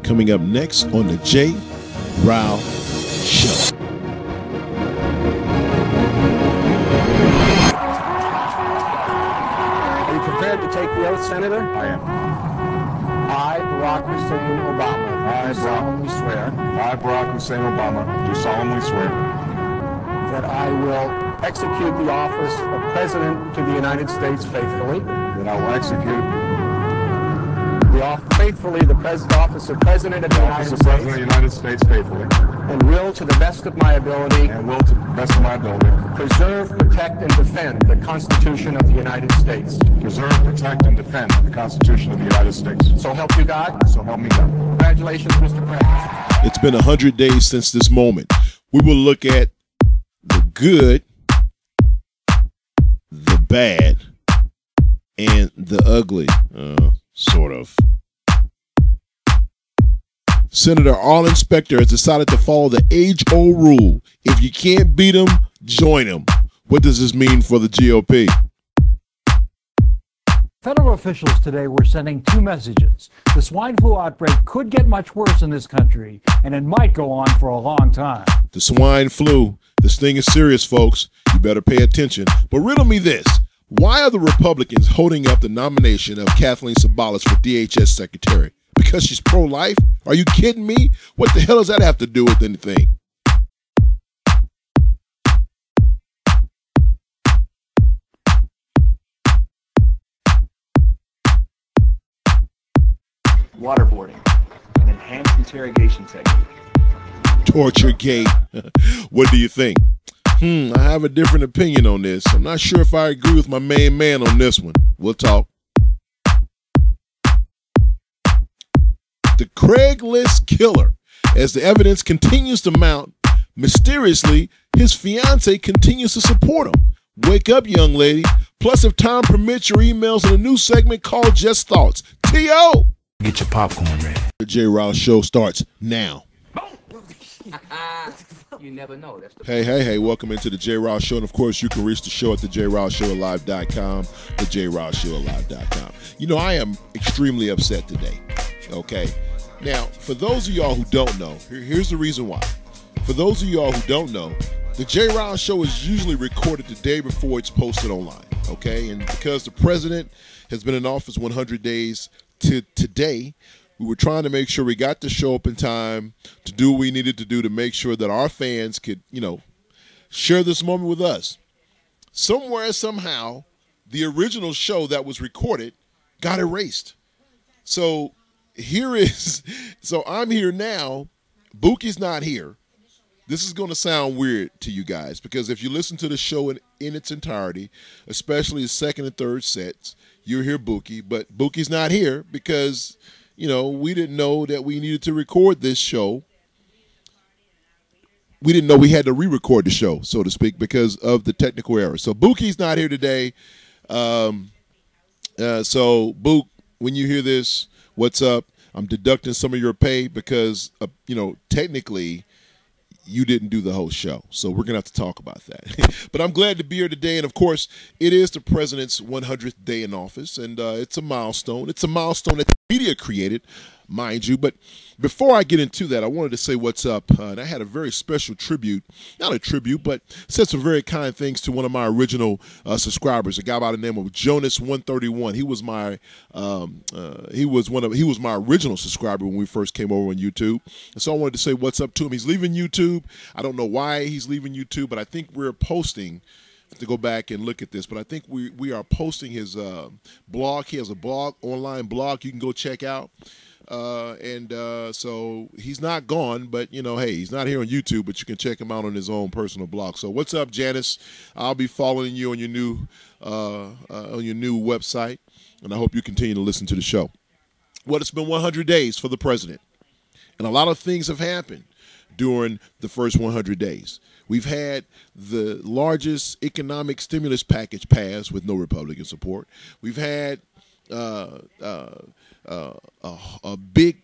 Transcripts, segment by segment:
coming up next on the J. Rao Show. Are you prepared to take the oath, Senator? I am. I, Barack Hussein Obama, do solemnly swear I, Barack Hussein Obama, do solemnly swear that I will execute the office of President to the United States faithfully, that I will execute faithfully the office of President of the the office United of President of the States, United States faithfully, and will, to the best of my ability, and will, to the best of my ability, preserve, protect, and defend the Constitution of the United States. preserve, protect, and defend the Constitution of the United States. So help you God. So help me God. Congratulations, Mr. President. It's been 100 days since this moment. We will look at the good, the bad, and the ugly, sort of. Senator Arlen Specter has decided to follow the age-old rule. If you can't beat them, join them. What does this mean for the GOP? Federal officials today were sending two messages. The swine flu outbreak could get much worse in this country, and it might go on for a long time. The swine flu. This thing is serious, folks. You better pay attention. But riddle me this. Why are the Republicans holding up the nomination of Kathleen Sabalas for DHS Secretary? Because she's pro-life? Are you kidding me? What the hell does that have to do with anything? Waterboarding, an enhanced interrogation technique. Torture gate. What do you think? I have a different opinion on this. I'm not sure if I agree with my main man on this one. We'll talk. The Craiglist Killer. As the evidence continues to mount, mysteriously, his fiance continues to support him. Wake up, young lady. Plus, if time permits, your emails in a new segment called Just Thoughts. T.O. Get your popcorn ready. The J. Rao Show starts now. You never know. That's the Hey, welcome into the J. Rao Show. And of course, you can reach the show at thejrowshowalive.com, thejrowshowalive.com. You know, I am extremely upset today, okay? Now, for those of y'all who don't know, here's the reason why. For those of y'all who don't know, the J. Rao Show is usually recorded the day before it's posted online, okay? And because the president has been in office 100 days to today, we were trying to make sure we got the show up in time to do what we needed to do to make sure that our fans could, share this moment with us. Somewhere, somehow, the original show that was recorded got erased. So I'm here now. Bookie's not here. This is going to sound weird to you guys because if you listen to the show in its entirety, especially the second and third sets, you'll hear Bookie. But Bookie's not here because we didn't know that we needed to record this show. We didn't know we had to re-record the show, so to speak, because of the technical error. So Bookie's not here today. So Book, when you hear this, what's up? I'm deducting some of your pay because, technically you didn't do the whole show. So we're going to have to talk about that. But I'm glad to be here today. And, of course, it is the president's 100th day in office, and it's a milestone. It's a milestone that the media created, mind you. But before I get into that, I wanted to say what's up. And I had a very special tribute, not a tribute, but said some very kind things to one of my original subscribers, a guy by the name of Jonas131. He was my he was my original subscriber when we first came over on YouTube. And so I wanted to say what's up to him. He's leaving YouTube. I don't know why he's leaving YouTube, but I think we're posting to go back and look at this, but I think we are posting his blog. He has a blog, online blog you can go check out. So he's not gone, but hey, he's not here on YouTube, but you can check him out on his own personal blog. So what's up, Janice? I'll be following you on your new website, and I hope you continue to listen to the show. Well, it's been 100 days for the president, and a lot of things have happened during the first 100 days. We've had the largest economic stimulus package passed with no Republican support. We've had a big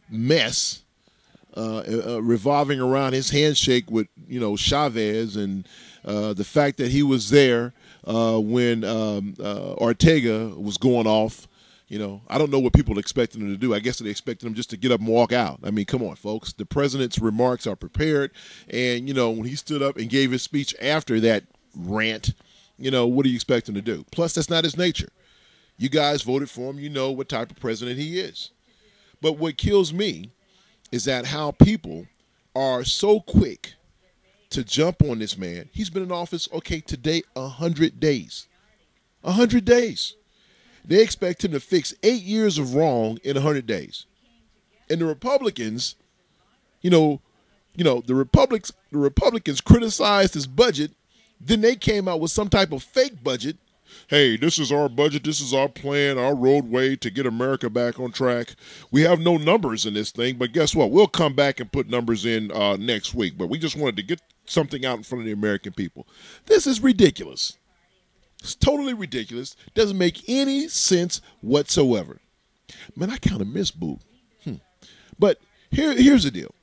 mess revolving around his handshake with Chavez and the fact that he was there when Ortega was going off You know, I don't know what people expected him to do. I guess they expected him just to get up and walk out. I mean, come on, folks. The president's remarks are prepared. And, you know, when he stood up and gave his speech after that rant, you know, what do you expect him to do? Plus, that's not his nature. You guys voted for him. You know what type of president he is. But what kills me is that how people are so quick to jump on this man. He's been in office, okay, today 100 days. 100 days. They expect him to fix 8 years of wrong in 100 days. And the Republicans, the Republicans criticized his budget. Then they came out with some type of fake budget. Hey, this is our budget. This is our plan, our roadway to get America back on track. We have no numbers in this thing, but guess what? We'll come back and put numbers in next week. But we just wanted to get something out in front of the American people. This is ridiculous. It's totally ridiculous. Doesn't make any sense whatsoever. Man, I kind of miss Boo. But here's the deal.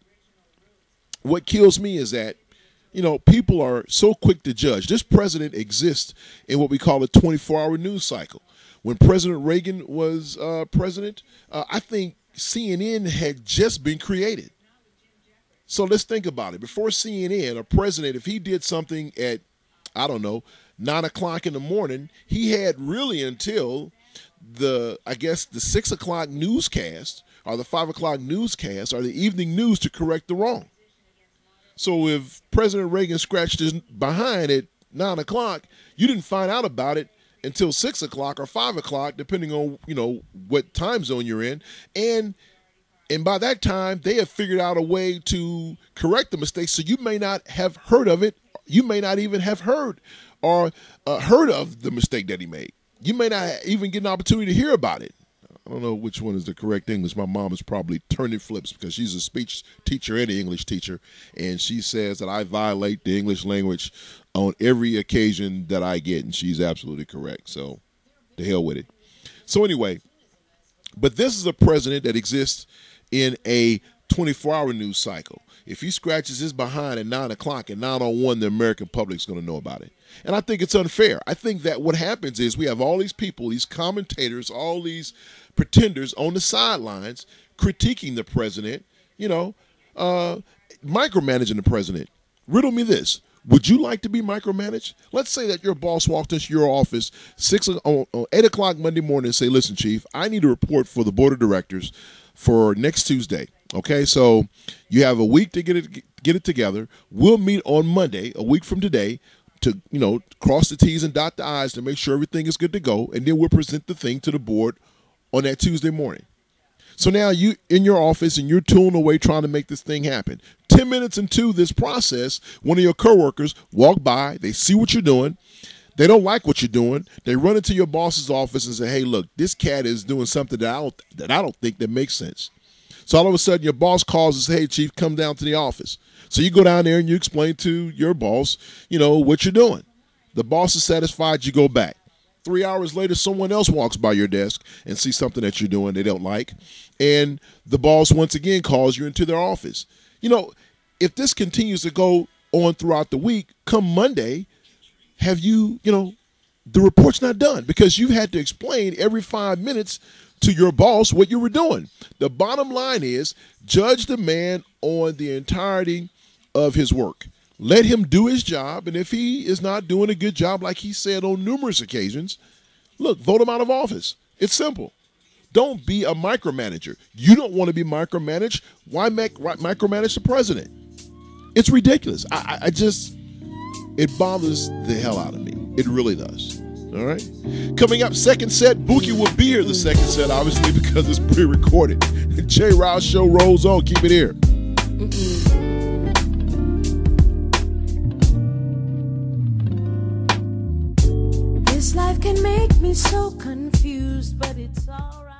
What kills me is that, people are so quick to judge. This president exists in what we call a 24-hour news cycle. When President Reagan was president, I think CNN had just been created. So let's think about it. Before CNN, a president, if he did something at, 9 o'clock in the morning, he had really until the 6 o'clock newscast or the 5 o'clock newscast or the evening news to correct the wrong. So if President Reagan scratched his behind at 9 o'clock, you didn't find out about it until 6 o'clock or 5 o'clock, depending on, what time zone you're in. And by that time, they have figured out a way to correct the mistake. So you may not have heard of it. You may not even have heard of the mistake that he made. You may not even get an opportunity to hear about it. I don't know which one is the correct English. My mom is probably turning flips because she's a speech teacher and an English teacher, and she says that I violate the English language on every occasion that I get, and she's absolutely correct. So, the hell with it. So anyway, but this is a president that exists in a 24-hour news cycle. If he scratches his behind at 9 o'clock and 9:01, the American public's going to know about it. And I think it's unfair. I think that what happens is we have all these people, these commentators, all these pretenders on the sidelines critiquing the president, micromanaging the president. Riddle me this. Would you like to be micromanaged? Let's say that your boss walked into your office 8 o'clock Monday morning and say, listen, Chief, I need a report for the board of directors for next Tuesday. Okay, so you have a week to get it together. We'll meet on Monday, a week from today, to cross the T's and dot the I's to make sure everything is good to go, and then we'll present the thing to the board on that Tuesday morning. So now you in your office and you're tooling away trying to make this thing happen. 10 minutes into this process, one of your coworkers walk by, they see what you're doing, they don't like what you're doing, they run into your boss's office and say, hey, look, this cat is doing something that I don't think that makes sense. So all of a sudden your boss calls and says, hey, Chief, come down to the office. So you go down there and you explain to your boss, what you're doing. The boss is satisfied, you go back. 3 hours later, someone else walks by your desk and sees something that you're doing they don't like. And the boss once again calls you into their office. If this continues to go on throughout the week, come Monday, have you, the report's not done because you've had to explain every 5 minutes to your boss what you were doing. The bottom line is judge the man on the entirety of his work. Let him do his job, and if he is not doing a good job like he said on numerous occasions, look, vote him out of office. It's simple. Don't be a micromanager. You don't want to be micromanaged. Why micromanage the president? It's ridiculous. It bothers the hell out of me. It really does. All right. Coming up, second set. Buki will be here the second set, obviously, because it's pre-recorded. The J. Rouse Show rolls on. Keep it here. This life can make me so confused, but it's all right.